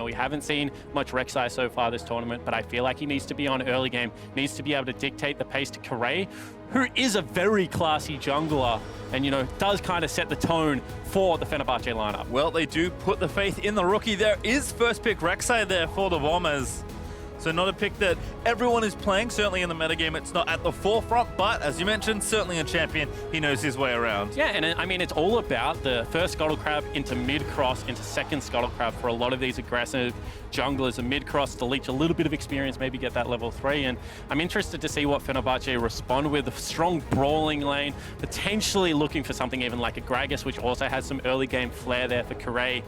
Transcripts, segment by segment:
We haven't seen much Rek'Sai so far this tournament, but I feel like he needs to be on early game, needs to be able to dictate the pace to Kirei, who is a very classy jungler and, you know, does kind of set the tone for the Fenerbahçe lineup. Well, they do put the faith in the rookie. There is first pick Rek'Sai there for the Bombers. So not a pick that everyone is playing. Certainly in the metagame, it's not at the forefront, but as you mentioned, certainly a champion. He knows his way around. Yeah, and I mean, it's all about the first Scuttle Crab into mid-cross into second Scuttle Crab for a lot of these aggressive junglers. A mid-cross to leech a little bit of experience, maybe get that level 3. And I'm interested to see what Fenerbahçe respond with. A strong brawling lane, potentially looking for something even like a Gragas, which also has some early game flair there for Kirei.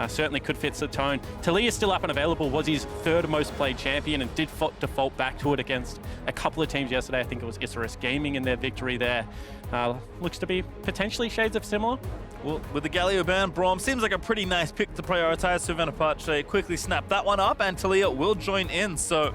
Certainly could fit the tone. Taliyah still up and available, was his third most played champion and did default back to it against a couple of teams yesterday. I think it was Isurus Gaming in their victory there. Looks to be potentially shades of similar. Well, with the Galio ban, Braum seems like a pretty nice pick to prioritize. So Fenerbahçe quickly snap that one up, and Taliyah will join in. So,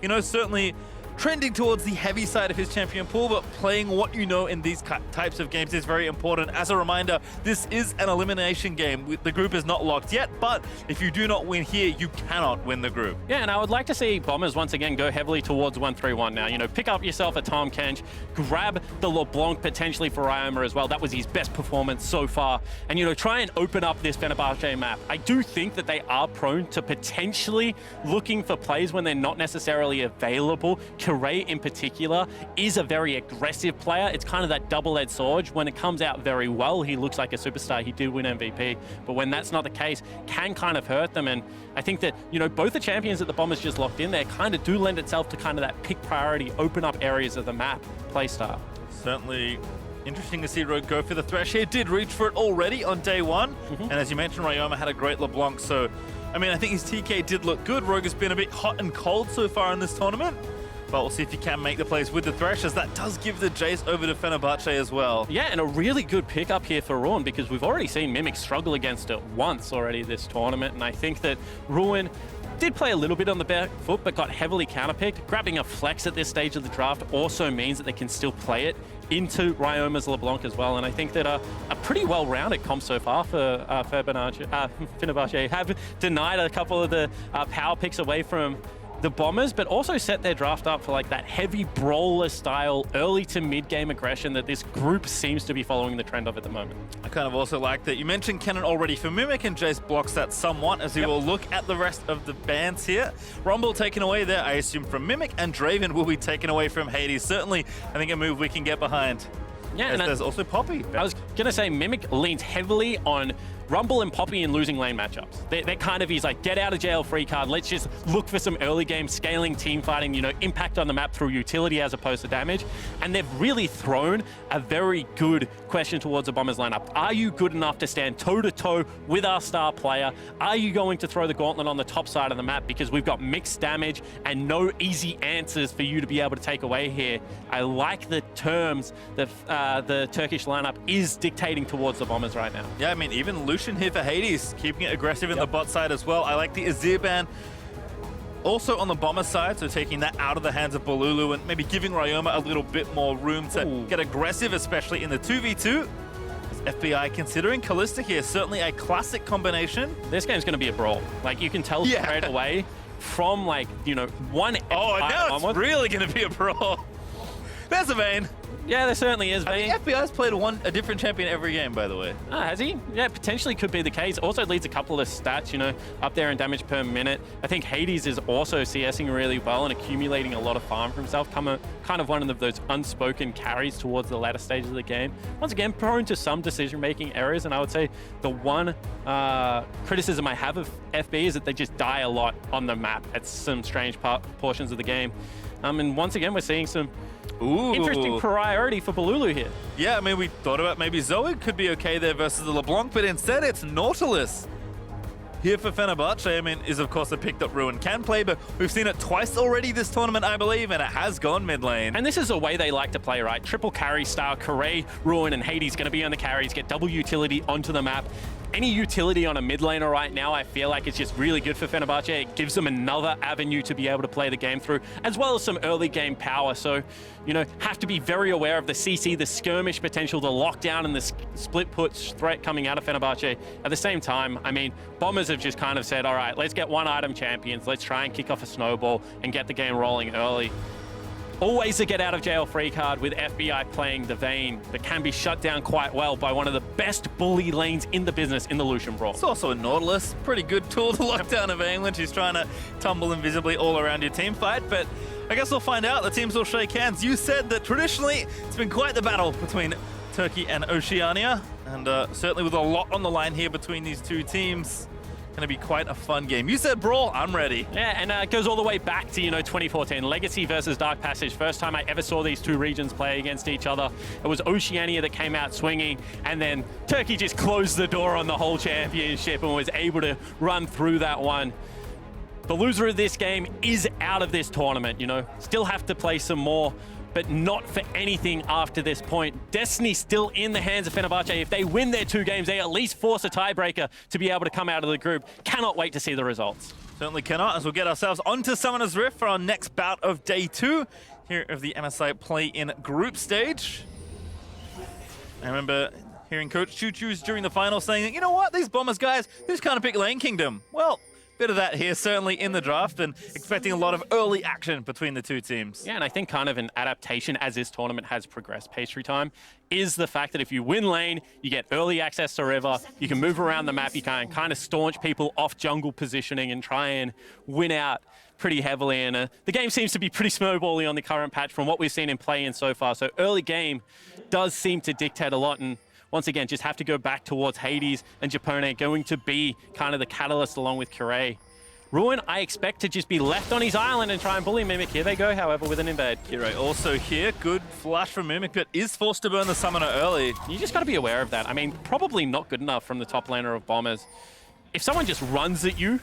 you know, certainly trending towards the heavy side of his champion pool, but playing what you know in these types of games is very important. As a reminder, this is an elimination game. The group is not locked yet, but if you do not win here, you cannot win the group. Yeah, and I would like to see Bombers once again go heavily towards 1-3-1 now. You know, pick up yourself a Tahm Kench, grab the LeBlanc potentially for Ryoma as well. That was his best performance so far. And, you know, try and open up this Fenerbahçe map. I do think that they are prone to potentially looking for plays when they're not necessarily available. Kirei in particular is a very aggressive player. It's kind of that double-edged sword. When it comes out very well, he looks like a superstar. He did win MVP, but when that's not the case, can kind of hurt them. And I think that, you know, both the champions that the Bombers just locked in there kind of do lend itself to kind of that pick priority, open up areas of the map play style. Certainly interesting to see Rogue go for the Thresh here. Did reach for it already on day one. And as you mentioned, Ryoma had a great LeBlanc. So, I mean, I think his TK did look good. Rogue has been a bit hot and cold so far in this tournament. But we'll see if he can make the plays with the Thresh, as that does give the Jayce over to Fenerbahçe as well. Yeah, and a really good pickup here for Ruin, because we've already seen Mimic struggle against it once already this tournament, and I think that Ruin did play a little bit on the back foot, but got heavily counterpicked. Grabbing a flex at this stage of the draft also means that they can still play it into Ryoma's LeBlanc as well, and I think that a pretty well-rounded comp so far for Fenerbahçe have denied a couple of the power picks away from the Bombers, but also set their draft up for like that heavy brawler style early to mid game aggression that this group seems to be following the trend of at the moment. I kind of also like that you mentioned Cannon already for Mimic, and Jayce blocks that somewhat as we will look at the rest of the bans here. Rumble taken away there, I assume, from Mimic, and Draven will be taken away from Hades. Certainly, I think a move we can get behind. Yeah, and there's also Poppy. I was going to say Mimic leans heavily on Rumble and Poppy in losing lane matchups. They're kind of his like get out of jail free card. Let's just look for some early game scaling team fighting, you know, impact on the map through utility as opposed to damage. And they've really thrown a very good question towards the Bombers lineup. Are you good enough to stand toe to toe with our star player? Are you going to throw the gauntlet on the top side of the map? Because we've got mixed damage and no easy answers for you to be able to take away here. I like the terms that the Turkish lineup is dictating towards the Bombers right now. Yeah, I mean, even Lucian here for Hades, keeping it aggressive in the bot side as well. I like the Azir ban. Also on the Bomber side, so taking that out of the hands of Bolulu and maybe giving Ryoma a little bit more room to get aggressive, especially in the 2v2. Is FBI considering Kalista here? Certainly a classic combination. This game's going to be a brawl. Like, you can tell straight away from, like, you know, one... Oh, now it's really going to be a brawl. There's a Vayne. Yeah, there certainly is. I think FBI's played a different champion every game, by the way. Oh, has he? Yeah, potentially could be the case. Also leads a couple of stats, you know, up there in damage per minute. I think Hades is also CSing really well and accumulating a lot of farm for himself. Kind of one of those unspoken carries towards the latter stages of the game. Once again, prone to some decision-making errors, and I would say the one criticism I have of FB is that they just die a lot on the map at some strange portions of the game. And once again, we're seeing some interesting priority for Bolulu here. Yeah, I mean, we thought about maybe Zoe could be okay there versus the LeBlanc, but instead it's Nuatilus. Here for Fenerbahçe, I mean, is of course a picked up Ruin can play, but we've seen it twice already this tournament, I believe, and it has gone mid lane. And this is a way they like to play, right? Triple carry style, Kirei, Ruin, and Hades going to be on the carries, get double utility onto the map. any utility on a mid laner right now, I feel like it's just really good for Fenerbahce. It gives them another avenue to be able to play the game through, as well as some early game power. So, you know, have to be very aware of the CC, the skirmish potential, the lockdown, and the split push threat coming out of Fenerbahce. At the same time, I mean, Bombers have just kind of said, all right, let's get one item champions. Let's try and kick off a snowball and get the game rolling early. Always a get out of jail free card with FBI playing the Vayne, but can be shut down quite well by one of the best bully lanes in the business in the Lucian Brawl. It's also a Nautilus, pretty good tool to lock down a Vayne when she's trying to tumble invisibly all around your team fight, but I guess we'll find out. The teams will shake hands. You said that traditionally it's been quite the battle between Turkey and Oceania, and certainly with a lot on the line here between these two teams. Gonna be quite a fun game. You said Brawl, I'm ready. Yeah, and it goes all the way back to, 2014. Legacy versus Dark Passage. First time I ever saw these two regions play against each other. It was Oceania that came out swinging, and then Turkey just closed the door on the whole championship and was able to run through that one. The loser of this game is out of this tournament, Still have to play some more, but not for anything after this point. Destiny still in the hands of Fenerbahce. If they win their 2 games, they at least force a tiebreaker to be able to come out of the group. Cannot wait to see the results. Certainly cannot, as we'll get ourselves onto Summoner's Rift for our next bout of day 2 here of the MSI play-in group stage. I remember hearing Coach Choo Choo's during the final saying that, you know what, these Bombers guys, they just kind of pick Lane Kingdom. Well, bit of that here, certainly in the draft, and expecting a lot of early action between the two teams. Yeah, and I think kind of an adaptation as this tournament has progressed, PastryTime, is the fact that if you win lane, you get early access to river, you can move around the map, you can kind of staunch people off jungle positioning and try and win out pretty heavily. And the game seems to be pretty snowbally on the current patch from what we've seen in play-in so far. So early game does seem to dictate a lot, and once again, just have to go back towards Hades and Japone, going to be kind of the catalyst along with Kirei. Ruin, I expect to just be left on his island and try and bully Mimic. Here they go, however, with an invade. Kirei also here. Good flash from Mimic, but is forced to burn the Summoner early. You just got to be aware of that. I mean, probably not good enough from the top laner of Bombers. If someone just runs at you,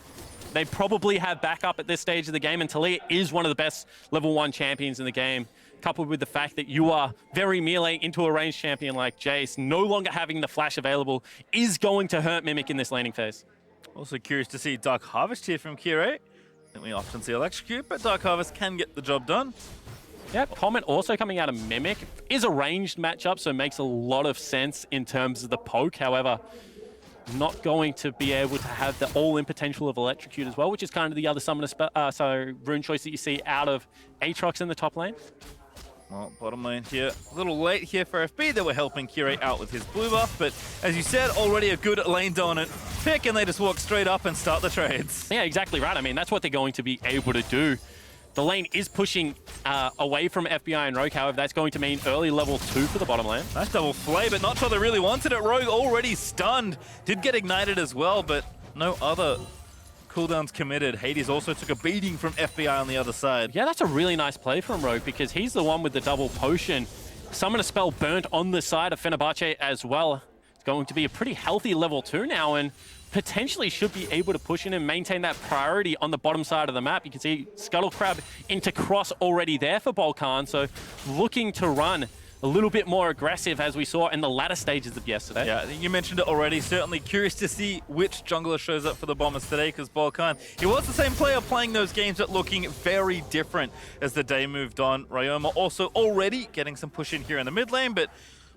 they probably have backup at this stage of the game, and Taliyah is one of the best level 1 champions in the game, coupled with the fact that you are very melee into a ranged champion like Jayce. No longer having the flash available is going to hurt Mimic in this laning phase. Also curious to see Dark Harvest here from Kirei. I think we often see Electrocute, but Dark Harvest can get the job done. Yeah, Comet also coming out of Mimic. Is a ranged matchup, so it makes a lot of sense in terms of the poke. However, not going to be able to have the all-in potential of Electrocute as well, which is kind of the other summoner rune choice that you see out of Aatrox in the top lane. Well, bottom lane here, a little late here for FB. They were helping Kirei out with his blue buff, but as you said, already a good lane dominant pick, and they just walk straight up and start the trades. Yeah, exactly right. I mean, that's what they're going to be able to do. The lane is pushing away from FBI and Rogue, however, that's going to mean early level 2 for the bottom lane. Nice double flay, but not sure they really wanted it. Rogue already stunned. Did get ignited as well, but no other cooldowns committed. Hades also took a beating from FBI on the other side. Yeah, that's a really nice play from Rogue, because he's the one with the double potion. Summon a spell burnt on the side of Fenerbahce as well. It's going to be a pretty healthy level 2 now, and potentially should be able to push in and maintain that priority on the bottom side of the map. You can see Scuttle Crab into cross already there for BalKhan, so looking to run a little bit more aggressive as we saw in the latter stages of yesterday. Yeah, you mentioned it already. Certainly curious to see which jungler shows up for the Bombers today, because BalKhan, he was the same player playing those games, but looking very different as the day moved on. Ryoma also already getting some push in here in the mid lane, but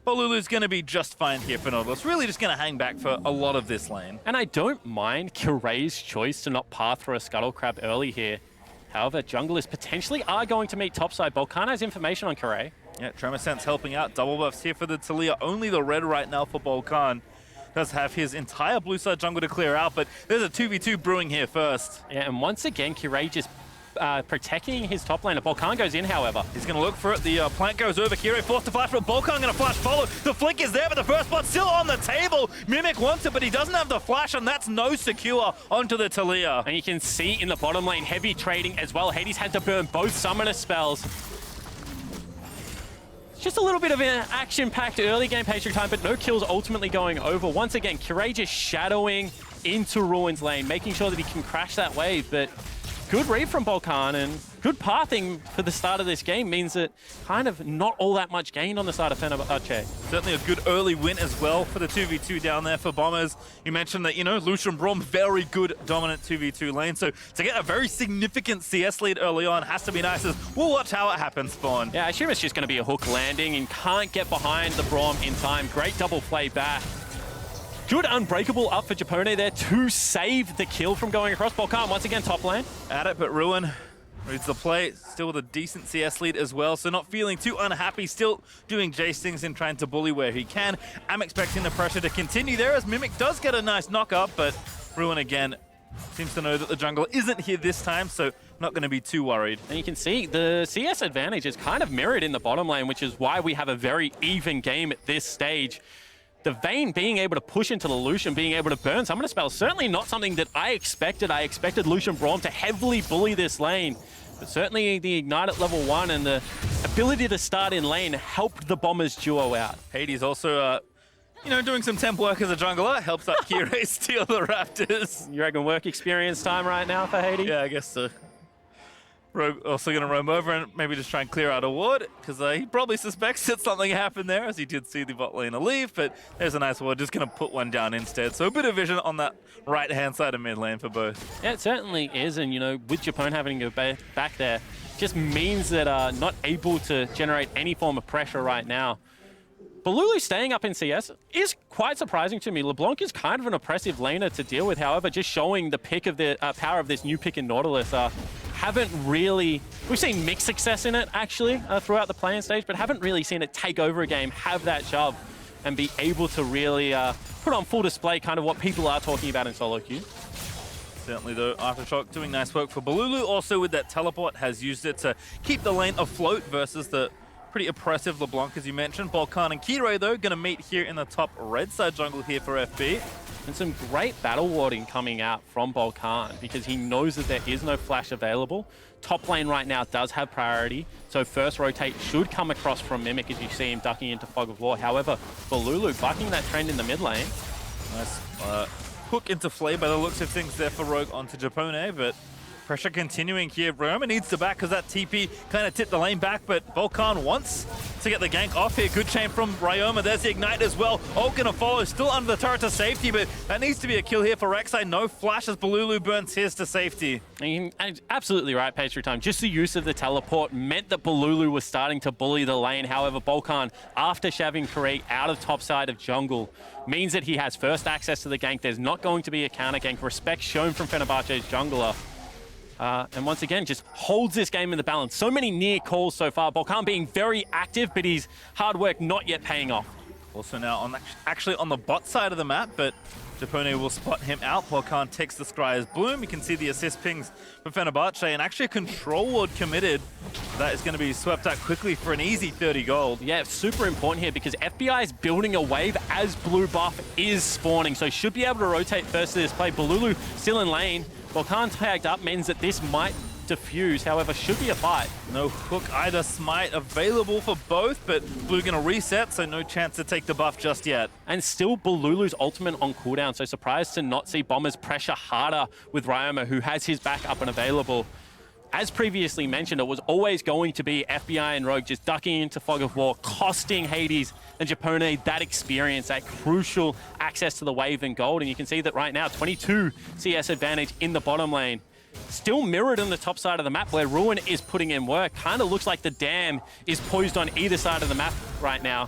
Bolulu's going to be just fine here for Nautilus. Really just going to hang back for a lot of this lane. And I don't mind Kirei's choice to not path for a Scuttle Crab early here. However, junglers potentially are going to meet topside. BalKhan has information on Kirei. Yeah, Tremor Sense helping out. Double buffs here for the Taliyah. Only the red right now for BalKhan. Does have his entire blue side jungle to clear out, but there's a 2v2 brewing here first. Yeah, and once again, Kirei just protecting his top laner. BalKhan goes in, however. He's going to look for it. The plant goes over. Kirei forced to flash, but BalKhan going to flash follow. The flick is there, but the first spot still on the table. Mimic wants it, but he doesn't have the flash, and that's no secure onto the Taliyah. And you can see in the bottom lane, heavy trading as well. Hades had to burn both summoner spells. Just a little bit of an action-packed early game PastryTime, but no kills ultimately going over. Once again, Kirei just shadowing into Ruin's lane, making sure that he can crash that wave, but good read from BalKhan and good pathing for the start of this game means that kind of not all that much gain on the side of Fenerbahçe. Certainly a good early win as well for the 2v2 down there for Bombers. You mentioned that, you know, Lucian, Braum, very good dominant 2v2 lane. So to get a very significant CS lead early on has to be nice. We'll watch how it happens, Spawn. Yeah, I assume it's just going to be a hook landing and can't get behind the Braum in time. Great double play back. Good unbreakable up for Japone there to save the kill from going across. BalKhan once again top lane. At it, but Ruin reads the play, still with a decent CS lead as well, so not feeling too unhappy, still doing Jayce things and trying to bully where he can. I'm expecting the pressure to continue there as Mimic does get a nice knock up, but Ruin again seems to know that the jungle isn't here this time, so not going to be too worried. And you can see the CS advantage is kind of mirrored in the bottom lane, which is why we have a very even game at this stage. The Vayne being able to push into the Lucian, being able to burn some of the spells, certainly not something that I expected. I expected Lucian Braum to heavily bully this lane. But certainly the Ignite at level 1 and the ability to start in lane helped the Bombers duo out. Hades also, you know, doing some temp work as a jungler. Helps that Kirei steal the Raptors. You reckon work experience time right now for Hades? Yeah, I guess so. Rogue also going to roam over and maybe just try and clear out a ward, because he probably suspects that something happened there, as he did see the bot laner leave, but there's a nice ward, just going to put one down instead. So a bit of vision on that right-hand side of mid lane for both. Yeah, it certainly is, and you know, with Japone having to go back there, just means that not able to generate any form of pressure right now. Bolulu staying up in CS is quite surprising to me. LeBlanc is kind of an oppressive laner to deal with, however, just showing the pick of the power of this new pick in Nuatilus. Haven't really, we've seen mixed success in it actually throughout the playing stage, but haven't really seen it take over a game, have that shove, and be able to really put on full display kind of what people are talking about in solo queue. Certainly though, Aatrox doing nice work for Bolulu. Also with that teleport, has used it to keep the lane afloat versus the pretty oppressive LeBlanc, as you mentioned. BalKhan and Kirei though, going to meet here in the top red side jungle here for FB. And some great battle warding coming out from BalKhan because he knows that there is no flash available. Top lane right now does have priority, so first rotate should come across from Mimic as you see him ducking into Fog of War. However, Bolulu bucking that trend in the mid lane. Nice hook into Flay by the looks of things there for Rogue onto Japone, but pressure continuing here. Braum needs to back because that TP kind of tipped the lane back, but BalKhan wants to get the gank off here. Good chain from Ryoma. There's the Ignite as well. Ult gonna follow, still under the turret to safety, but that needs to be a kill here for Rek'Sai. No flash as Bolulu burns his to safety. And absolutely right, PastryTime. Just the use of the teleport meant that Bolulu was starting to bully the lane. However, BalKhan, after shoving Kirei out of top side of jungle, means that he has first access to the gank. There's not going to be a counter gank. Respect shown from Fenerbahçe's jungler. And once again, just holds this game in the balance. So many near calls so far. BalKhan being very active, but his hard work not yet paying off. Also now actually on the bot side of the map, but Japone will spot him out. BalKhan takes the Scryer's Bloom. You can see the assist pings for Fenerbahçe, and actually a control ward committed. That is going to be swept out quickly for an easy 30 gold. Yeah, it's super important here because FBI is building a wave as blue buff is spawning, so should be able to rotate first to this play. Bolulu still in lane. BalKhan tagged up means that this might diffuse, however, should be a fight. No hook either, smite available for both, but Blue gonna reset, so no chance to take the buff just yet. And still Bolulu's ultimate on cooldown, so surprised to not see Bombers pressure harder with Ryoma, who has his back up and available. As previously mentioned, it was always going to be FBI and Rogue just ducking into Fog of War, costing Hades and Japone that experience, that crucial access to the wave and gold. And you can see that right now, 22 CS advantage in the bottom lane. Still mirrored on the top side of the map where Ruin is putting in work. Kind of looks like the dam is poised on either side of the map right now.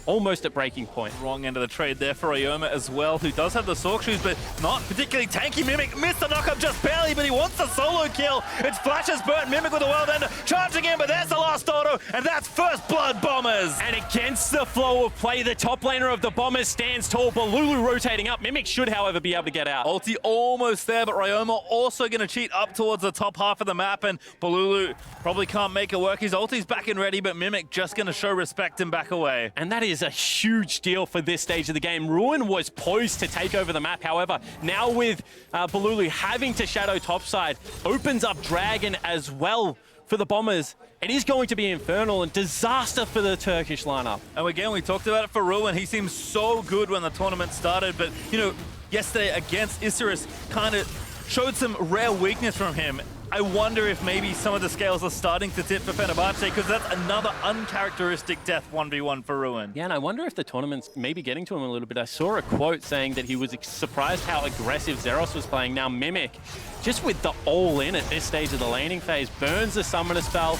Almost at breaking point. Wrong end of the trade there for Ryoma as well, who does have the Sork Shoes, but not particularly tanky. Mimic missed the knockup just barely, but he wants the solo kill. It's Flash's burnt Mimic with a World Ender, charging in, but there's the last auto, and that's first blood, Bombers. And against the flow of play, the top laner of the Bombers stands tall. Bolulu rotating up. Mimic should, however, be able to get out. Ulti almost there, but Ryoma also going to cheat up towards the top half of the map, and Bolulu probably can't make it work. His ulti's back and ready, but Mimic just going to show respect and back away. And that is a huge deal for this stage of the game. Ruin was poised to take over the map. However, now with Bolulu having to shadow topside, opens up Dragon as well for the Bombers. It is going to be infernal and disaster for the Turkish lineup. And again, we talked about it for Ruin. He seemed so good when the tournament started, but you know, yesterday against Isurus kind of showed some rare weakness from him. I wonder if maybe some of the scales are starting to tip for Fenerbahçe, because that's another uncharacteristic death 1v1 for Ruin. Yeah, and I wonder if the tournament's maybe getting to him a little bit. I saw a quote saying that he was surprised how aggressive Zeros was playing. Now Mimic, just with the all-in at this stage of the laning phase, burns the summoner spell,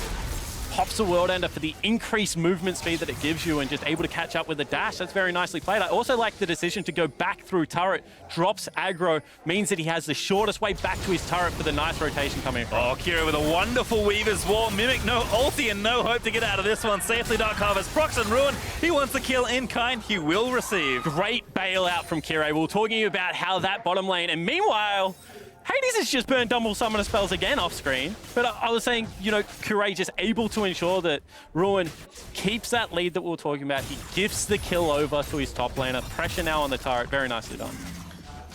pops the World Ender for the increased movement speed that it gives you and just able to catch up with the dash. That's very nicely played. I also like the decision to go back through turret, drops aggro, means that he has the shortest way back to his turret for the nice rotation coming across. Oh, Kirei with a wonderful Weaver's Wall. Mimic, no ulti and no hope to get out of this one. Safely Dark Harvest, Prox and Ruin. He wants the kill in kind, he will receive. Great bailout from Kirei. We were talking about how that bottom lane, and meanwhile, Hades has just burned double summoner spells again off screen. But I was saying, you know, Kirei just able to ensure that Ruin keeps that lead that we were talking about. He gifts the kill over to his top laner. Pressure now on the turret. Very nicely done.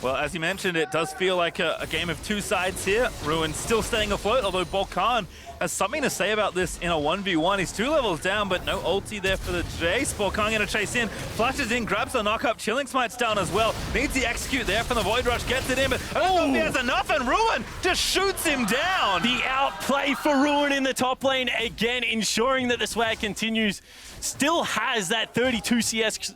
Well, as you mentioned, it does feel like a game of two sides here. Ruin still staying afloat, although BalKhan has something to say about this in a 1v1. He's 2 levels down, but no ulti there for the Jayce. BalKhan gonna chase in, flashes in, grabs the knock-up, Chilling Smite's down as well. Needs the execute there from the Void Rush, gets it in, but I don't know if he has enough, and Ruin just shoots him down. The outplay for Ruin in the top lane, again, ensuring that the swag continues. Still has that 32 CS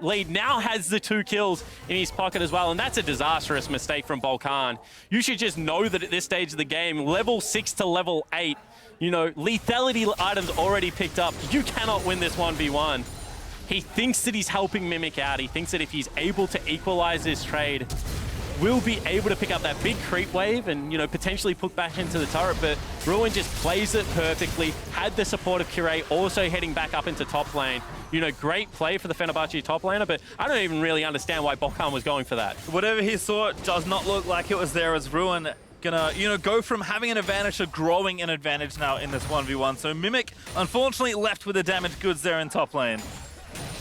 lead, now has the 2 kills in his pocket as well, and that's a disastrous mistake from BalKhan. You should just know that at this stage of the game, level 6 to level 8, you know, lethality items already picked up. You cannot win this 1v1. He thinks that he's helping Mimic out. He thinks that if he's able to equalize this trade, will be able to pick up that big creep wave and, you know, potentially put back into the turret, but Ruin just plays it perfectly. Had the support of Kirei also heading back up into top lane. You know, great play for the Fenerbahçe top laner, but I don't even really understand why BalKhan was going for that. Whatever he saw does not look like it was there, as Ruin gonna, you know, go from having an advantage to growing an advantage now in this 1v1. So Mimic, unfortunately, left with the damaged goods there in top lane.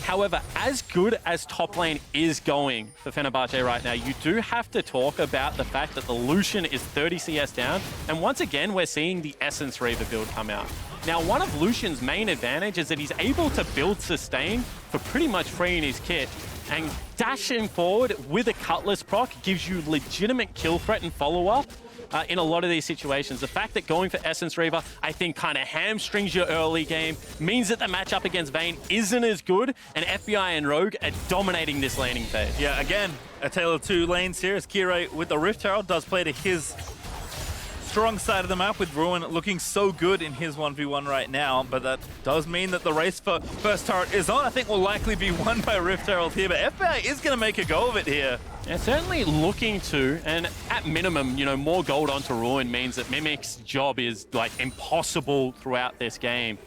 However, as good as top lane is going for Fenerbahçe right now, you do have to talk about the fact that the Lucian is 30 CS down, and once again, we're seeing the Essence Reaver build come out. Now, one of Lucian's main advantage is that he's able to build sustain for pretty much free in his kit, and dashing forward with a Cutlass proc gives you legitimate kill threat and follow-up in a lot of these situations. The fact that going for Essence Reaver, I think, kind of hamstrings your early game, means that the matchup against Vayne isn't as good, and FBI and Rogue are dominating this laning phase. Yeah, again, a tale of 2 lanes here, as Kirei with the Rift Herald does play to his strong side of the map, with Ruin looking so good in his 1v1 right now, but that does mean that the race for first turret is on. I think will likely be won by Rift Herald here, but FBI is going to make a go of it here. Yeah, certainly looking to, and at minimum, you know, more gold onto Ruin means that Mimic's job is, like, impossible throughout this game.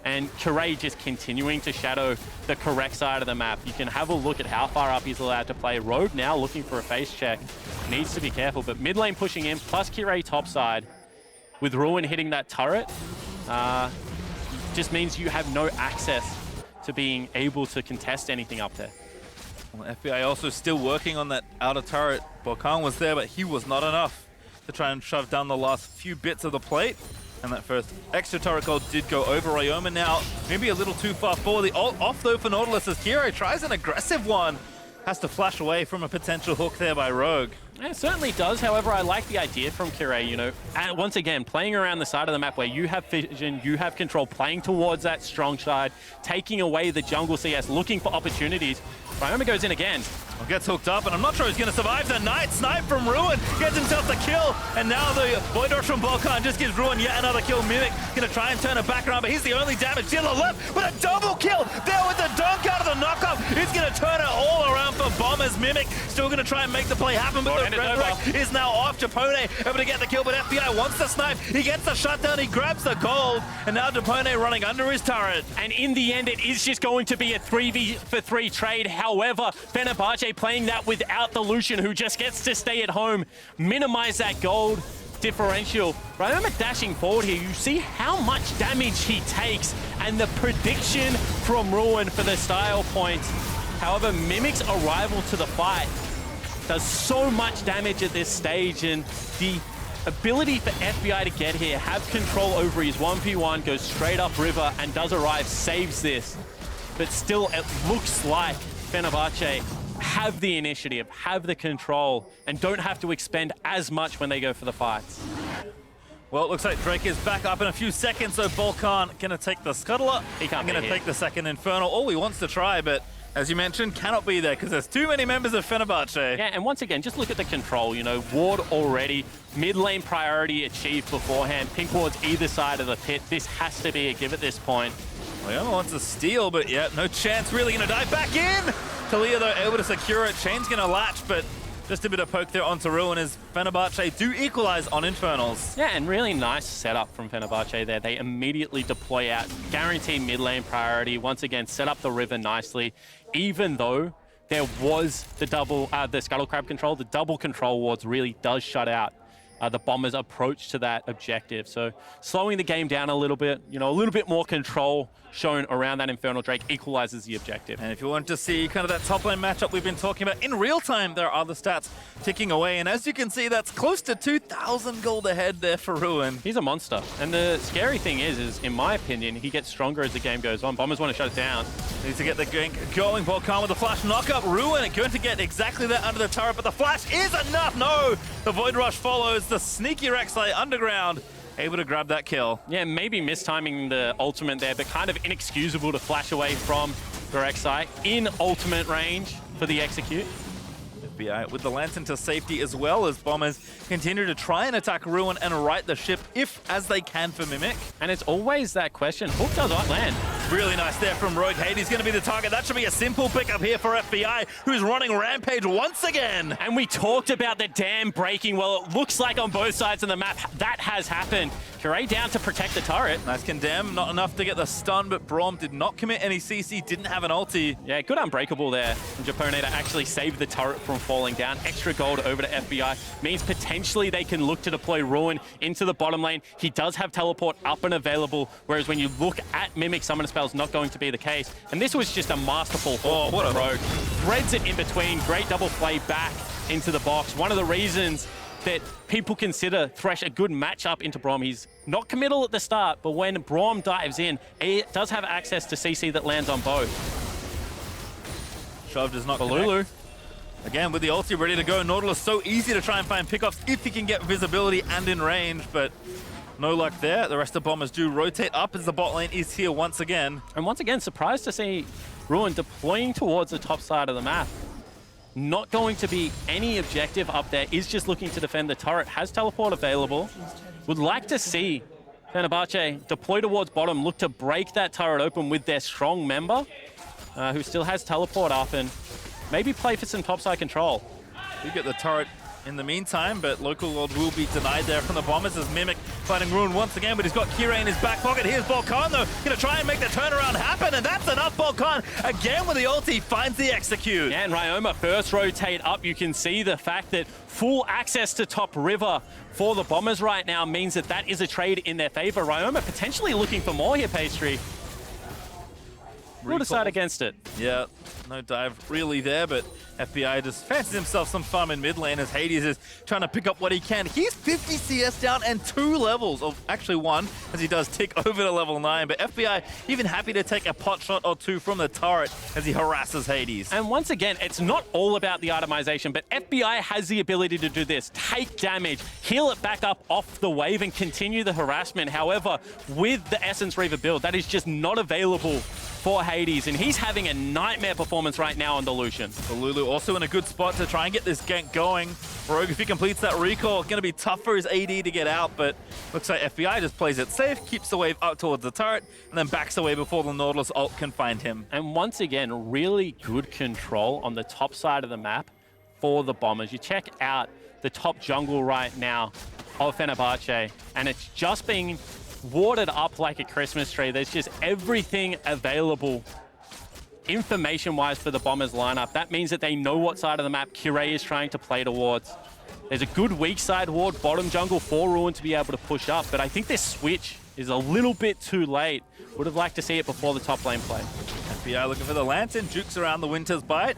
And Kirei just continuing to shadow the correct side of the map. You can have a look at how far up he's allowed to play. Rogue now looking for a face check. Needs to be careful, but mid lane pushing in, plus Kirei top side. With Ruin hitting that turret, just means you have no access to being able to contest anything up there. Well, FBI also still working on that outer turret. BalKhan was there, but he was not enough to try and shove down the last few bits of the plate. And that first extra turret gold did go over. Ryoma now maybe a little too far forward. The ult off though for Nautilus as Kirei tries an aggressive one. Has to flash away from a potential hook there by Rogue. Yeah, it certainly does. However, I like the idea from Kirei, you know, and once again, playing around the side of the map where you have vision, you have control, playing towards that strong side, taking away the jungle CS, looking for opportunities. Ryoma goes in again. Well, gets hooked up, and I'm not sure he's going to survive the night. Snipe from Ruin gets himself the kill, and now the Void Rush from BalKhan just gives Ruin yet another kill. Mimic going to try and turn it back around, but he's the only damage dealer left with a double kill there with the dunk out of the knockup. He's going to turn it all around for Bombers. Mimic still going to try and make the play happen, but the Resurrect is now off. Japone able to get the kill, but FBI wants the snipe. He gets the shutdown, he grabs the gold, and now Japone running under his turret. And in the end, it is just going to be a 3v3 trade. However, Fenerbahçe playing that without the Lucian, who just gets to stay at home, minimize that gold differential. Ryoma dashing forward here, you see how much damage he takes, and the prediction from Ruin for the style points. However, Mimic's arrival to the fight does so much damage at this stage, and the ability for FBI to get here, have control over his 1v1, goes straight up river and does arrive, saves this. But still, it looks like Fenerbahçe have the initiative, have the control, and don't have to expend as much when they go for the fights. Well, it looks like Drake is back up in a few seconds, so BalKhan gonna take the Scuttler. He can't gonna take the second Infernal. Oh, he wants to try, but as you mentioned, cannot be there because there's too many members of Fenerbahçe. Yeah, and once again, just look at the control. You know, ward already, mid lane priority achieved beforehand. Pink wards either side of the pit. This has to be a give at this point. Leona wants to steal, but yeah, no chance. Really gonna dive back in. Taliyah though able to secure it. Chain's gonna latch, but just a bit of poke there onto Ruin as Fenerbahçe do equalize on Infernals. Yeah, and really nice setup from Fenerbahçe there. They immediately deploy out, guarantee mid lane priority. Once again, set up the river nicely. Even though there was the the Scuttle Crab control, the double control wards really does shut out the Bombers' approach to that objective. So slowing the game down a little bit, you know, a little bit more control shown around that Infernal Drake equalizes the objective. And if you want to see kind of that top lane matchup we've been talking about in real time, there are other stats ticking away. And as you can see, that's close to 2,000 gold ahead there for Ruin. He's a monster. And the scary thing is in my opinion, he gets stronger as the game goes on. Bombers want to shut it down. Needs to get the gank going. BalKhan with the flash knockup. Ruin going to get exactly that under the turret, but the flash is enough. No! The Void Rush follows. The sneaky Rek'Sai underground, able to grab that kill. Yeah, maybe mistiming the ultimate there, but kind of inexcusable to flash away from the Rek'Sai in ultimate range for the execute. FBI with the Lantern to safety as well as Bombers continue to try and attack Ruin and right the ship as they can for Mimic. And it's always that question, Hook does not land. Really nice there from Rogue. Hades going to be the target. That should be a simple pickup here for FBI, who's running Rampage once again. And we talked about the dam breaking. Well, it looks like on both sides of the map, that has happened. Kirei down to protect the turret. Nice condemn, not enough to get the stun, but Braum did not commit any CC, didn't have an ulti. Yeah, good unbreakable there from Japone to actually save the turret from falling down. Extra gold over to FBI means potentially they can look to deploy Ruin into the bottom lane. He does have teleport up and available, whereas when you look at Mimic summon spells, not going to be the case. And this was just a masterful hook. What a rogue. Threads it in between, great double play back into the box. One of the reasons that people consider Thresh a good matchup into Braum. He's not committal at the start, but when Braum dives in, he does have access to CC that lands on both. Shove does not Bolulu. connect. Again, with the ulti ready to go, Nautilus so easy to try and find pickoffs if he can get visibility and in range, but no luck there. The rest of Bombers do rotate up as the bot lane is here once again. And once again, surprised to see Ruin deploying towards the top side of the map. Not going to be any objective up there, is just looking to defend the turret, has teleport available. Would like to see Fenerbahçe deploy towards bottom, look to break that turret open with their strong member, who still has teleport up, and maybe play for some topside control. We get the turret in the meantime, but Local Lord will be denied there from the Bombers as Mimic fighting Ruin once again, but he's got Kirei in his back pocket. Here's BalKhan though, gonna try and make the turnaround happen, and that's enough. BalKhan again with the ulti finds the execute. Yeah, and Ryoma first rotate up. You can see the fact that full access to top river for the Bombers right now means that that is a trade in their favor. Ryoma potentially looking for more here, Pastry. We'll decide against it. Yeah, no dive really there, but FBI just fancies himself some farm in mid lane as Hades is trying to pick up what he can. He's 50 CS down and 2 levels, or actually 1, as he does tick over to level 9. But FBI even happy to take a pot shot or 2 from the turret as he harasses Hades. And once again, it's not all about the itemization, but FBI has the ability to do this. Take damage, heal it back up off the wave, and continue the harassment. However, with the Essence Reaver build, that is just not available for Hades, and he's having a nightmare performance right now on the Lucian. Bolulu also in a good spot to try and get this gank going. Rogue, if he completes that recall, going to be tough for his AD to get out, but looks like FBI just plays it safe, keeps the wave up towards the turret, and then backs away before the Nautilus ult can find him. And once again, really good control on the top side of the map for the Bombers. You check out the top jungle right now of Fenerbahçe, and it's just being warded up like a Christmas tree. There's just everything available information-wise for the Bombers lineup. That means that they know what side of the map Kirei is trying to play towards. There's a good weak side ward, bottom jungle for Ruin to be able to push up, but I think this switch is a little bit too late. Would have liked to see it before the top lane play. FBI looking for the Lantern, jukes around the Winter's Bite.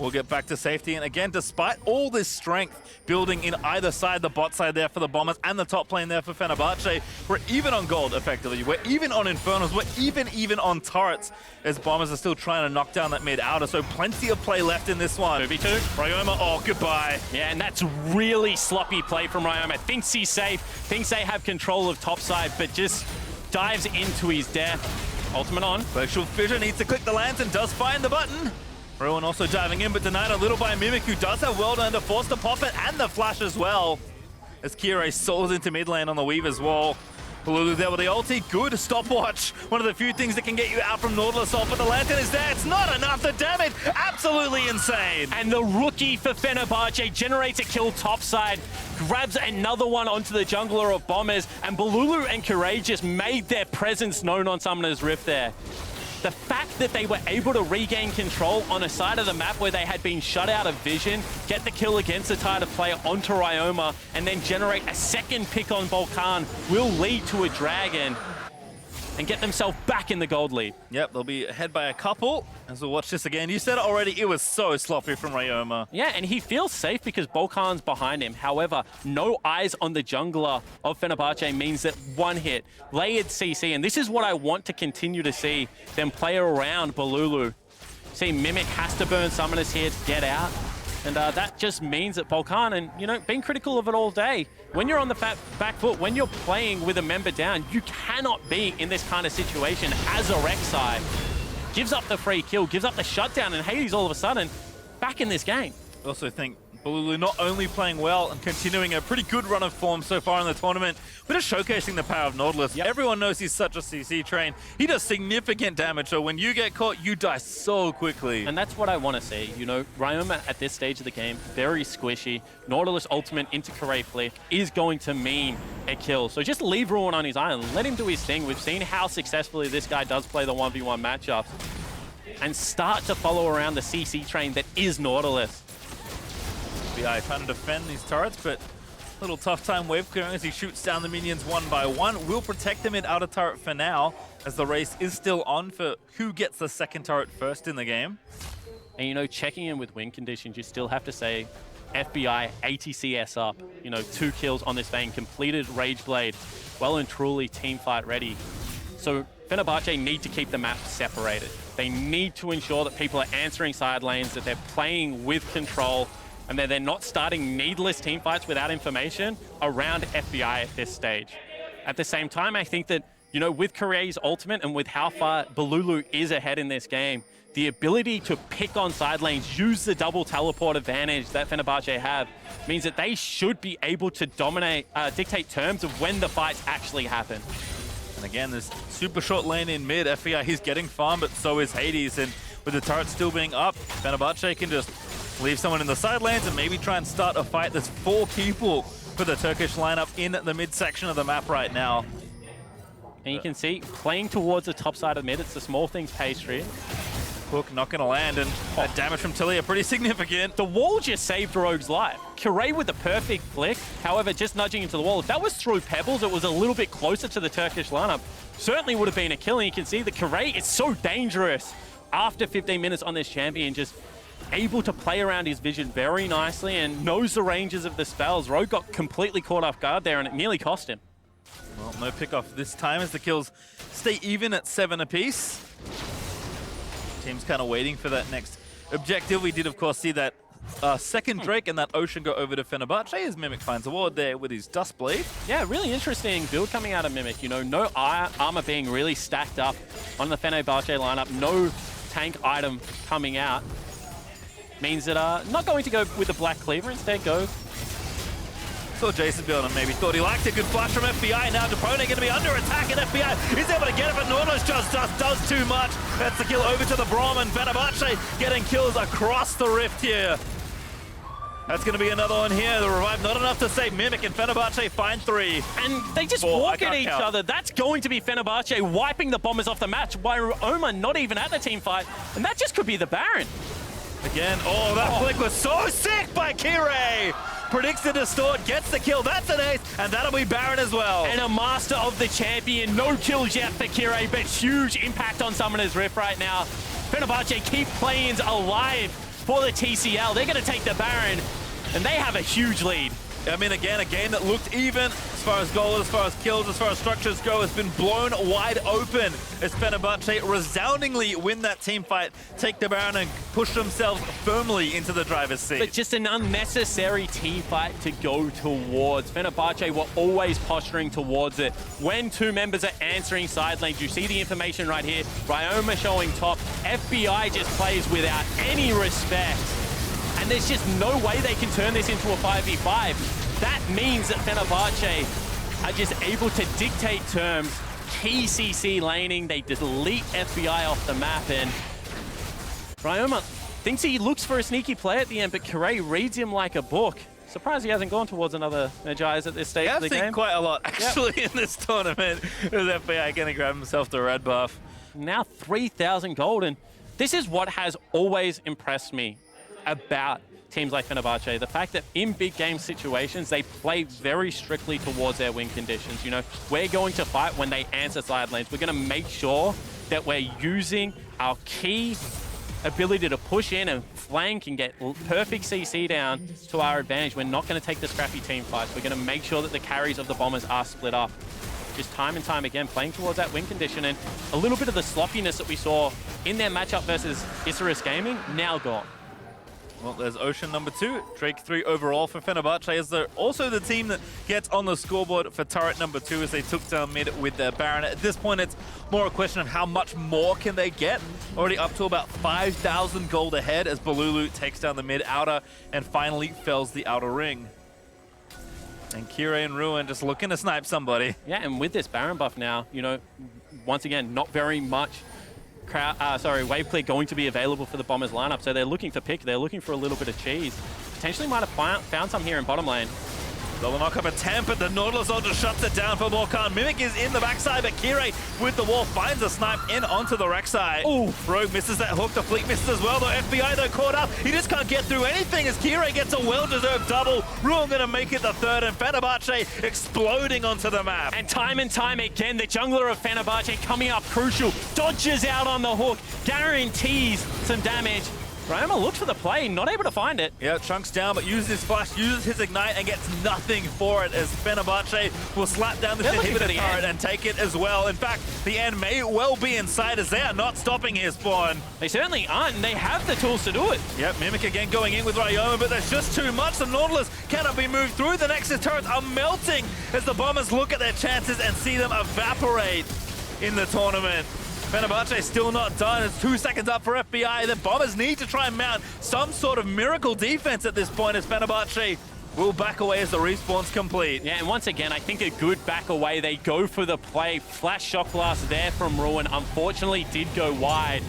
We'll get back to safety. And again, despite all this strength building in either side, the bot side there for the Bombers and the top lane there for Fenerbahçe, we're even on gold, effectively. We're even on Infernals. We're even on turrets as Bombers are still trying to knock down that mid-outer. So plenty of play left in this one. 2v2. Ryoma, oh, goodbye. Yeah, and that's really sloppy play from Ryoma. Thinks he's safe, thinks they have control of topside, but just dives into his death. Ultimate on. Virtual Fissure needs to click the lance and does find the button. Rowan also diving in, but denied a little by Mimic, who does have World Ender, forced to pop it, and the flash as well. As Kirei soars into mid lane on the Weaver's wall. Bolulu there with the ulti, good stopwatch. One of the few things that can get you out from Nautilus off, but the lantern is there. It's not enough. The damage, absolutely insane. And the rookie for Fenerbahçe generates a kill topside, grabs another one onto the jungler of Bombers, and Bolulu and Kirei just made their presence known on Summoner's Rift there. The fact that they were able to regain control on a side of the map where they had been shut out of vision, get the kill against the Taliyah player onto Ryoma, and then generate a second pick on BalKhan will lead to a dragon and get themselves back in the gold lead. Yep, they'll be ahead by a couple. As we'll watch this again. You said it already, it was so sloppy from Ryoma. Yeah, and he feels safe because BalKhan's behind him. However, no eyes on the jungler of Fenerbahçe means that one hit, layered CC, and this is what I want to continue to see them play around Bolulu. See, Mimic has to burn Summoners here to get out. And that just means that BalKhan, and you know, being critical of it all day, when you're on the back foot, when you're playing with a member down, you cannot be in this kind of situation as a Rek'Sai. Gives up the free kill, gives up the shutdown, and Hades all of a sudden back in this game. I also think Bolulu not only playing well and continuing a pretty good run of form so far in the tournament, but just showcasing the power of Nautilus. Yep. Everyone knows he's such a CC train. He does significant damage, so when you get caught, you die so quickly. And that's what I want to see. You know, Ryoma at this stage of the game, very squishy. Nautilus ultimate into Kirei flick is going to mean a kill. So just leave Ruin on his island, let him do his thing. We've seen how successfully this guy does play the 1v1 matchups. And start to follow around the CC train that is Nautilus. BI trying to defend these turrets, but a little tough time wave clearing as he shoots down the minions one by one. Will protect them in outer turret for now, as the race is still on for who gets the second turret first in the game. And you know, checking in with win conditions, you still have to say FBI ATCS up. You know, 2 kills on this Vayne, completed Rageblade, well and truly team fight ready. So Fenerbahçe need to keep the map separated. They need to ensure that people are answering side lanes, that they're playing with control, and that they're not starting needless team fights without information around FBI at this stage. At the same time, I think that, you know, with Kirei's ultimate and with how far Bolulu is ahead in this game, the ability to pick on side lanes, use the double teleport advantage that Fenerbahçe have, means that they should be able to dominate, dictate terms of when the fights actually happen. And again, this super short lane in mid, FBI, he's getting farm, but so is Hades. And with the turret still being up, Fenerbahçe can just leave someone in the side lanes and maybe try and start a fight. There's 4 people for the Turkish lineup in the mid section of the map right now. And you can see, playing towards the top side of mid, it's the small things Pastry. Hook not going to land, and that damage from Taliyah pretty significant. The wall just saved Rogue's life. Kirei with the perfect flick, however, just nudging into the wall. If that was through Pebbles, it was a little bit closer to the Turkish lineup. Certainly would have been a kill, and you can see that Kirei is so dangerous after 15 minutes on this champion, just able to play around his vision very nicely and knows the ranges of the spells. Rogue got completely caught off guard there, and it nearly cost him. Well, no pick off this time as the kills stay even at 7 apiece. Team's kind of waiting for that next objective. We did, of course, see that second Drake and that Ocean go over to Fenerbahçe as Mimic finds a ward there with his Dustblade. Yeah, really interesting build coming out of Mimic. You know, no armor being really stacked up on the Fenerbahçe lineup. No tank item coming out. Means that not going to go with the Black Cleaver, instead go. Saw Jayce build and maybe thought he liked a good flash from FBI. Now Japone going to be under attack, and FBI is able to get it, but Nautilus just does too much. That's the kill over to the Braum, and Fenerbahçe getting kills across the rift here. That's going to be another one here. The revive not enough to save Mimic, and Fenerbahçe find 3. And they just walk at each other. That's going to be Fenerbahçe wiping the Bombers off the match. Wyoma not even at the team fight, and that just could be the Baron. Again, oh, that flick was so sick by Kirei. Predicts the distort, gets the kill. That's an ace, and that'll be Baron as well. And a master of the champion. No kills yet for Kirei, but huge impact on Summoner's Rift right now. Fenerbahçe keep play-ins alive for the TCL. They're going to take the Baron, and they have a huge lead. I mean, again, a game that looked even as far as goals, as far as kills, as far as structures go, has been blown wide open as Fenerbahçe resoundingly win that team fight, take the Baron and push themselves firmly into the driver's seat. But just an unnecessary team fight to go towards. Fenerbahçe were always posturing towards it. When two members are answering side lanes, you see the information right here. Ryoma showing top. FBI just plays without any respect. And there's just no way they can turn this into a 5v5. That means that Fenerbahçe are just able to dictate terms. Key CC laning, they delete FBI off the map, and Ryoma thinks he looks for a sneaky play at the end, but Kirei reads him like a book. Surprised he hasn't gone towards another Jayce at this stage of the game. I've seen quite a lot, actually, in this tournament. With FBI going to grab himself the red buff. Now 3,000 gold, and this is what has always impressed me about teams like Fenerbahçe. The fact that in big game situations, they play very strictly towards their win conditions. You know, we're going to fight when they answer side lanes. We're going to make sure that we're using our key ability to push in and flank and get perfect CC down to our advantage. We're not going to take the scrappy team fights. We're going to make sure that the carries of the Bombers are split up. Just time and time again, playing towards that win condition, and a little bit of the sloppiness that we saw in their matchup versus Isurus Gaming, now gone. Well, there's Ocean number 2, Drake 3 overall for Fenerbahçe, as they're also the team that gets on the scoreboard for turret number 2 as they took down mid with their Baron. At this point, it's more a question of how much more can they get. Already up to about 5,000 gold ahead as Bolulu takes down the mid outer and finally fells the outer ring. And Kirei and Ruin just looking to snipe somebody. Yeah, and with this Baron buff now, you know, once again, not very much wave clear going to be available for the Bombers lineup, so they're looking for pick, they're looking for a little bit of cheese. Potentially might have found some here in bottom lane. Double knock-up attempt, but the Nautilus ultra shuts it down for BalKhan. Mimic is in the backside, but Kirei with the wall finds a snipe in onto the Rek'Sai. Ooh. Rogue misses that hook, the Fleet misses as well, though FBI though caught up. He just can't get through anything as Kirei gets a well-deserved double. Ruin gonna make it the third, and Fenerbahçe exploding onto the map. And time again, the jungler of Fenerbahçe coming up crucial, dodges out on the hook, guarantees some damage. Ryoma looks for the play, not able to find it. Yeah, Trunks down, but uses his flash, uses his ignite, and gets nothing for it as Fenerbahçe will slap down the inhibitor turret and take it as well. In fact, the end may well be in sight as they are not stopping his spawn. They certainly aren't, and they have the tools to do it. Yep, Mimic again going in with Ryoma, but there's just too much. The Nautilus cannot be moved through. The Nexus turrets are melting as the Bombers look at their chances and see them evaporate in the tournament. Fenerbahçe still not done. It's 2 seconds up for FBI. The Bombers need to try and mount some sort of miracle defense at this point as Fenerbahçe will back away as the respawn's complete. Yeah, and once again, I think a good back away. They go for the play. Flash shock blast there from Ruin. Unfortunately, did go wide,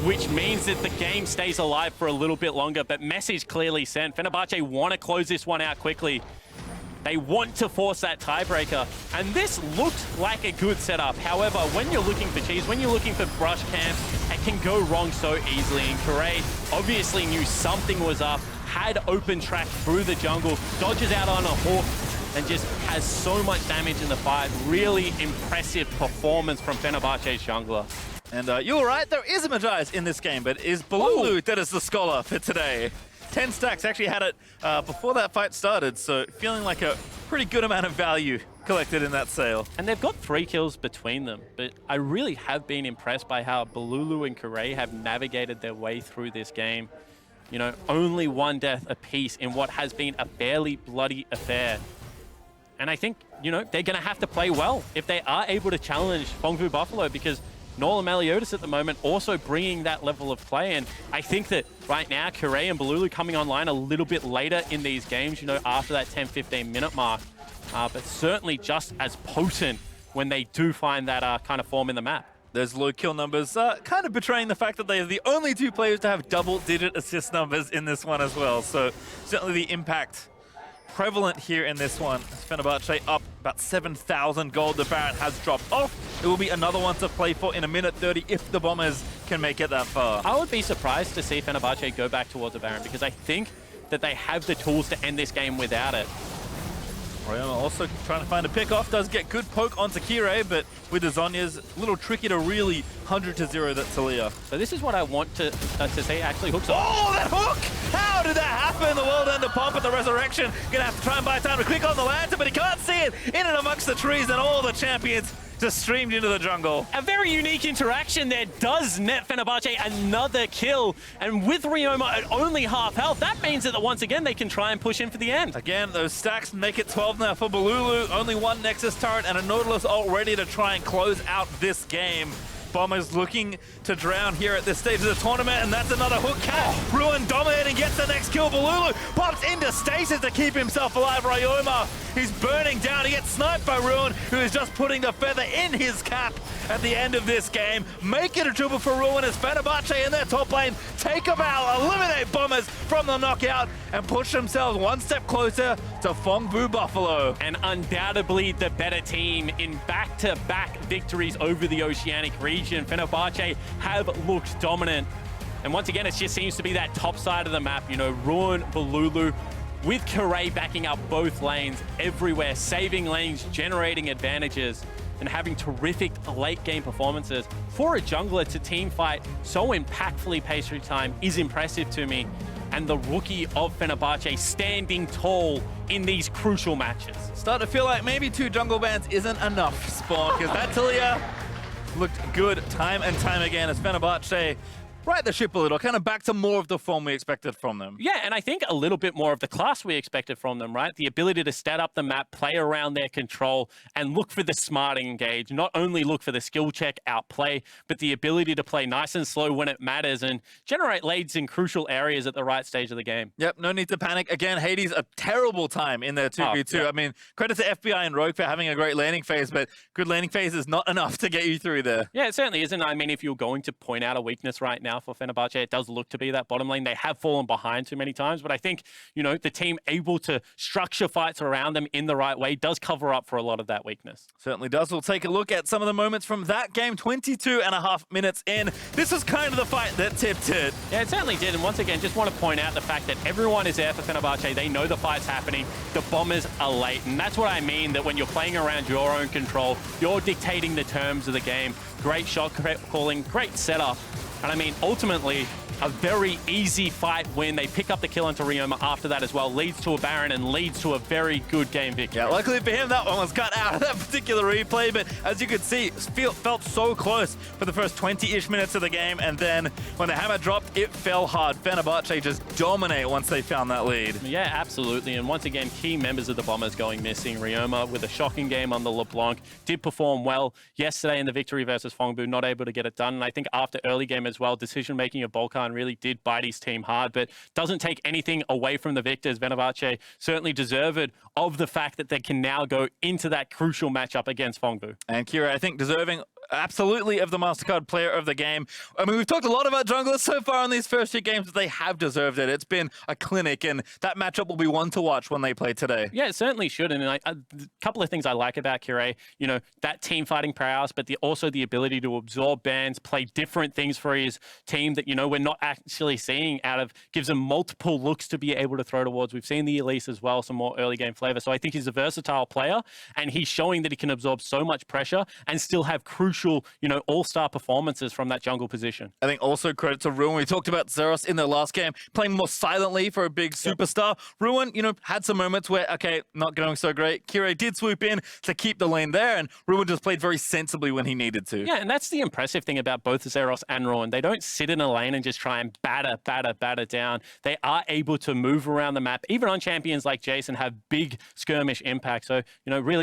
which means that the game stays alive for a little bit longer, but message clearly sent. Fenerbahçe want to close this one out quickly. They want to force that tiebreaker, and this looked like a good setup. However, when you're looking for cheese, when you're looking for brush camps, it can go wrong so easily, and Kirei obviously knew something was up, had open track through the jungle, dodges out on a hook, and just has so much damage in the fight. Really impressive performance from Fenerbahçe's jungler. And you're right, there is a Jayce in this game, but it is Bolulu that is the scholar for today. 10 stacks, actually had it before that fight started, so feeling like a pretty good amount of value collected in that sale. And they've got 3 kills between them, but I really have been impressed by how Bolulu and Kirei have navigated their way through this game. You know, only 1 death apiece in what has been a fairly bloody affair. And I think, you know, they're going to have to play well if they are able to challenge Bongfu Buffalo, because Noel Meliodas at the moment also bringing that level of play. And I think that right now, Kirei and Bolulu coming online a little bit later in these games, you know, after that 10-15 minute mark, but certainly just as potent when they do find that kind of form in the map. Those low kill numbers kind of betraying the fact that they are the only 2 players to have double-digit assist numbers in this one as well. So certainly the impact prevalent here in this one. Fenerbahçe up about 7,000 gold. The Baron has dropped off. It will be another one to play for in a minute 30 if the Bombers can make it that far. I would be surprised to see Fenerbahçe go back towards the Baron, because I think that they have the tools to end this game without it. Ryoma also trying to find a pick off, does get good poke onto Kirei, but with the Zhonya's a little tricky to really 100-0 that Taliyah. So this is what I want to say actually hooks up. Oh, that hook! How did that happen? The world end of pop at the resurrection. Gonna have to try and buy time to click on the lantern, but he can't see it in and amongst the trees, and all the champions just streamed into the jungle. A very unique interaction there does net Fenerbahçe another kill, and with Ryoma at only half health, that means that once again they can try and push in for the end. Again, those stacks make it 12 now for Bolulu. Only one Nexus turret and a Nautilus ult ready to try and close out this game. Bombers looking to drown here at this stage of the tournament, and that's another hook catch. Ruin dominating, gets the next kill. Bolulu pops into stasis to keep himself alive. Ryoma, he's burning down. He gets sniped by Ruin, who is just putting the feather in his cap at the end of this game. Make it a triple for Ruin as Fenerbahçe in their top lane take him out, eliminate Bombers from the knockout, and push themselves one step closer to Fongbu Buffalo. And undoubtedly the better team in back-to-back victories over the Oceanic region. Fenerbahçe have looked dominant. And once again, it just seems to be that top side of the map. You know, Ruin, Bolulu, with Kirei backing up both lanes everywhere, saving lanes, generating advantages, and having terrific late-game performances. For a jungler to team fight so impactfully PastryTime is impressive to me. And the rookie of Fenerbahçe standing tall in these crucial matches. Start to feel like maybe 2 jungle bans isn't enough, Spawn, because that Taliyah looked good time and time again as Fenerbahçe right the ship a little, kind of back to more of the form we expected from them. Yeah, and I think a little bit more of the class we expected from them, right? The ability to stat up the map, play around their control, and look for the smart engage. Not only look for the skill check outplay, but the ability to play nice and slow when it matters and generate leads in crucial areas at the right stage of the game. Yep, no need to panic. Again, Hades, a terrible time in their 2v2. Yeah. I mean, credit to FBI and Rogue for having a great laning phase, but good laning phase is not enough to get you through there. Yeah, it certainly isn't. I mean, if you're going to point out a weakness right now for Fenerbahçe, it does look to be that bottom lane. They have fallen behind too many times, but I think, you know, the team able to structure fights around them in the right way does cover up for a lot of that weakness. Certainly does. We'll take a look at some of the moments from that game, 22.5 minutes in. This was kind of the fight that tipped it. Yeah, it certainly did. And once again, just want to point out the fact that everyone is there for Fenerbahçe. They know the fight's happening. The Bombers are late. And that's what I mean, that when you're playing around your own control, you're dictating the terms of the game. Great shot calling, great setup. And I mean, ultimately, a very easy fight win. They pick up the kill onto Ryoma after that as well. Leads to a Baron and leads to a very good game victory. Yeah, luckily for him, that one was cut out of that particular replay. But as you could see, felt so close for the first 20-ish minutes of the game. And then when the hammer dropped, it fell hard. Fenerbahçe just dominate once they found that lead. Yeah, absolutely. And once again, key members of the Bombers going missing. Ryoma with a shocking game on the LeBlanc. Did perform well yesterday in the victory versus Fongbu. Not able to get it done. And I think after early game as well, decision-making of BalKhan really did bite his team hard, but doesn't take anything away from the victors. Fenerbahçe certainly deserved of the fact that they can now go into that crucial matchup against Fongbu. And Kirei, I think, deserving absolutely of the MasterCard player of the game. I mean, we've talked a lot about junglers so far in these first 2 games, but they have deserved it. It's been a clinic, and that matchup will be one to watch when they play today. Yeah, it certainly should. And a couple of things I like about Kirei, you know, that team fighting prowess, but also the ability to absorb bans, play different things for his team that, you know, we're not actually seeing out of, gives him multiple looks to be able to throw towards. We've seen the Elise as well, some more early game flavor. So I think he's a versatile player, and he's showing that he can absorb so much pressure and still have crucial, you know, all-star performances from that jungle position. I think also credit to Ruin. We talked about Zeros in their last game, playing more silently for a big superstar. Ruin, you know, had some moments where, okay, not going so great. Kirei did swoop in to keep the lane there, and Ruin just played very sensibly when he needed to. Yeah, and that's the impressive thing about both Zeros and Ruin. They don't sit in a lane and just try and batter down. They are able to move around the map, even on champions like Jayce, and have big skirmish impact. So, you know, really